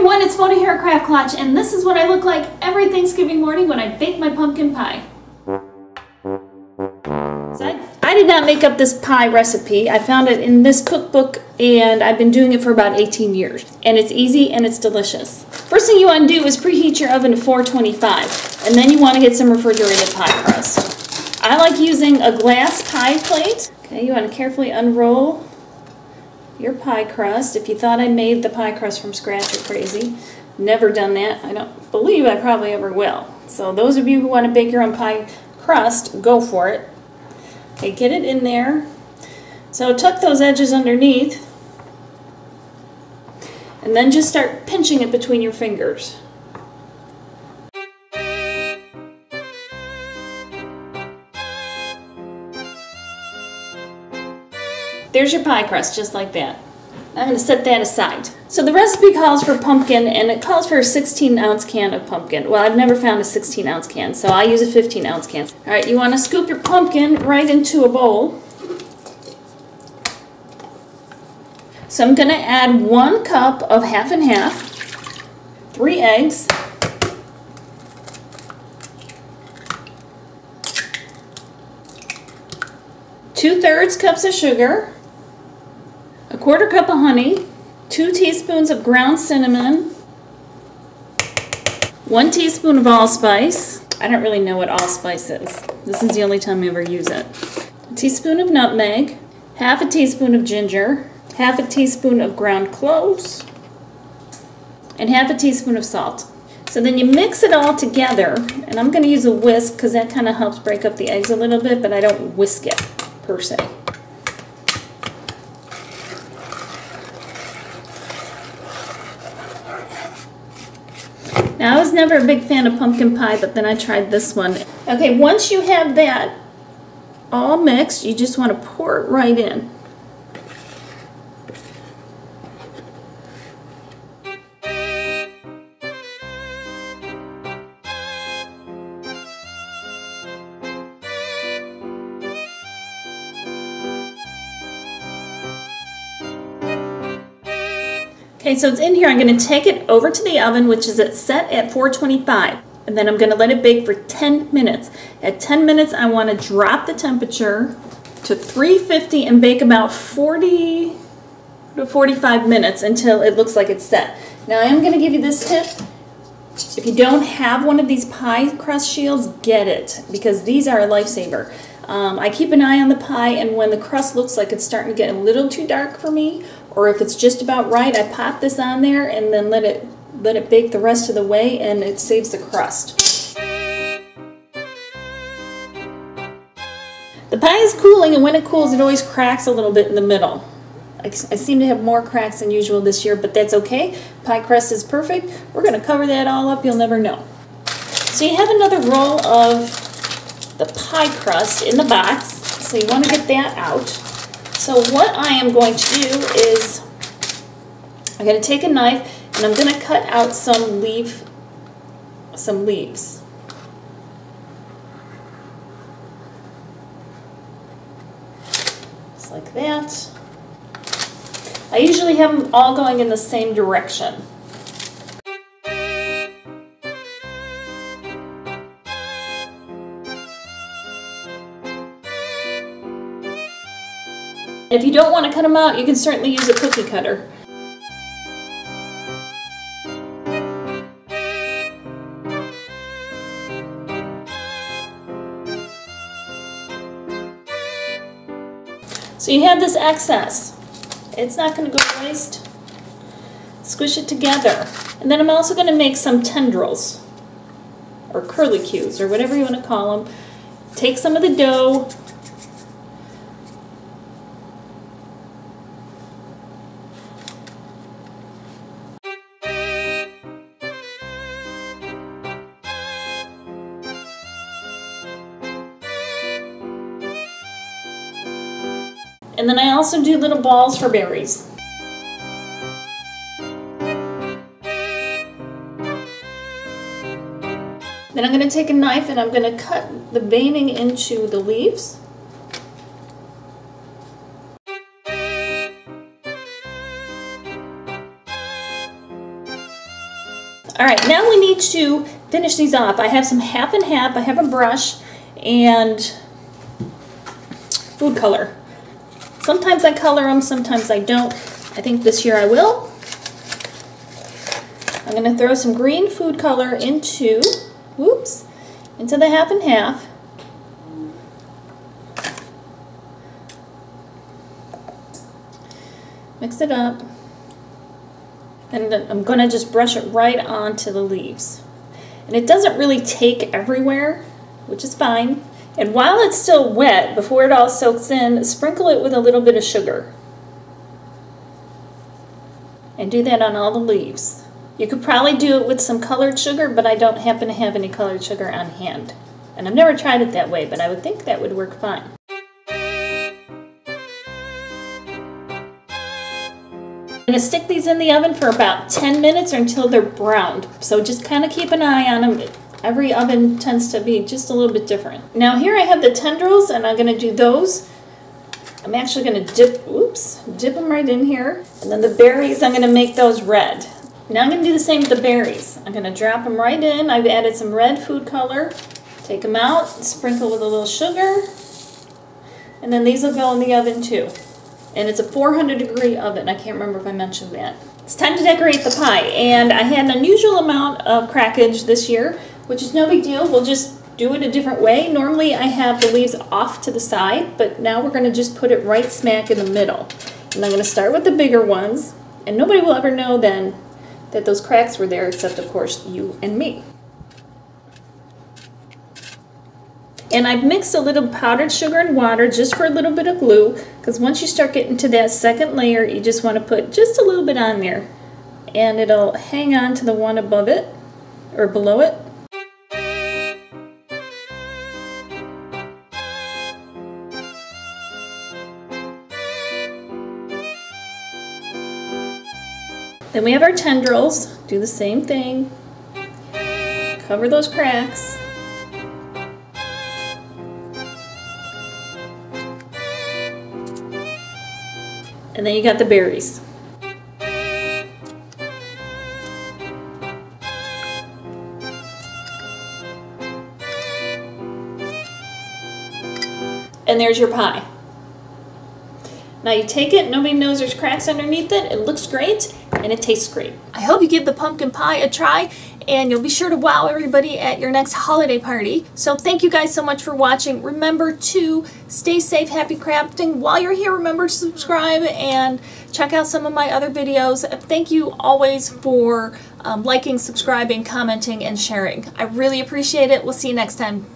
everyone, it's Mona here at Craft Clutch, and this is what I look like every Thanksgiving morning when I bake my pumpkin pie. So I did not make up this pie recipe. I found it in this cookbook and I've been doing it for about 18 years. And it's easy and it's delicious. First thing you want to do is preheat your oven to 425, and then you want to get some refrigerated pie crust. I like using a glass pie plate. Okay, you want to carefully unroll your pie crust. If you thought I made the pie crust from scratch, you're crazy. Never done that. I don't believe I probably ever will. So those of you who want to bake your own pie crust, go for it. Okay, get it in there. So tuck those edges underneath, and then just start pinching it between your fingers. There's your pie crust, just like that. I'm going to set that aside. So the recipe calls for pumpkin, and it calls for a 16-ounce can of pumpkin. Well, I've never found a 16-ounce can, so I use a 15-ounce can. All right, you want to scoop your pumpkin right into a bowl. So I'm going to add 1 cup of half and half, 3 eggs, two-thirds cups of sugar, a 1/4 cup of honey, 2 teaspoons of ground cinnamon, 1 teaspoon of allspice. I don't really know what allspice is. This is the only time I ever use it. A teaspoon of nutmeg, half a teaspoon of ginger, half a teaspoon of ground cloves, and half a teaspoon of salt. So then you mix it all together, and I'm going to use a whisk because that kind of helps break up the eggs a little bit, but I don't whisk it per se. Now, I was never a big fan of pumpkin pie, but then I tried this one. Okay, once you have that all mixed, you just want to pour it right in. Okay, so it's in here. I'm going to take it over to the oven, which is set at 425, and then I'm going to let it bake for 10 minutes. At 10 minutes, I want to drop the temperature to 350 and bake about 40 to 45 minutes until it looks like it's set. Now, I am going to give you this tip. If you don't have one of these pie crust shields, get it, because these are a lifesaver. I keep an eye on the pie, and when the crust looks like it's starting to get a little too dark for me, or if it's just about right, I pop this on there and then let it bake the rest of the way, and it saves the crust. The pie is cooling, and when it cools, it always cracks a little bit in the middle. I seem to have more cracks than usual this year, but that's okay. Pie crust is perfect. We're going to cover that all up. You'll never know. So you have another roll of the pie crust in the box, so you want to get that out. So what I am going to do is I'm going to take a knife and I'm going to cut out some leaves. Just like that. I usually have them all going in the same direction. If you don't want to cut them out, you can certainly use a cookie cutter. So you have this excess. It's not going to go to waste. Squish it together. And then I'm also going to make some tendrils, or curlicues, or whatever you want to call them. Take some of the dough, and then I also do little balls for berries. Then I'm going to take a knife and I'm going to cut the veining into the leaves. All right, now we need to finish these off. I have some half and half. I have a brush and food color. Sometimes I color them, sometimes I don't. I think this year I will. I'm going to throw some green food color into the half and half. Mix it up. And then I'm going to just brush it right onto the leaves. And it doesn't really take everywhere, which is fine. And while it's still wet, before it all soaks in, sprinkle it with a little bit of sugar. And do that on all the leaves. You could probably do it with some colored sugar, but I don't happen to have any colored sugar on hand. And I've never tried it that way, but I would think that would work fine. I'm going to stick these in the oven for about 10 minutes or until they're browned. So just kind of keep an eye on them. Every oven tends to be just a little bit different. Now here I have the tendrils, and I'm going to do those. I'm actually going to dip them right in here. And then the berries, I'm going to make those red. Now I'm going to do the same with the berries. I'm going to drop them right in. I've added some red food color. Take them out, sprinkle with a little sugar. And then these will go in the oven too. And it's a 400-degree oven. I can't remember if I mentioned that. It's time to decorate the pie. And I had an unusual amount of crackage this year, which is no big deal. We'll just do it a different way. Normally I have the leaves off to the side, but now we're going to just put it right smack in the middle. And I'm going to start with the bigger ones. And nobody will ever know then that those cracks were there, except of course you and me. And I've mixed a little powdered sugar and water just for a little bit of glue, because once you start getting to that second layer, you just want to put just a little bit on there, and it'll hang on to the one above it or below it. Then we have our tendrils. Do the same thing. Cover those cracks. And then you got the berries. And there's your pie. Now you take it, nobody knows there's cracks underneath it, it looks great, and it tastes great. I hope you give the pumpkin pie a try, and you'll be sure to wow everybody at your next holiday party. So thank you guys so much for watching. Remember to stay safe, happy crafting. While you're here, remember to subscribe and check out some of my other videos. Thank you always for liking, subscribing, commenting, and sharing. I really appreciate it. We'll see you next time.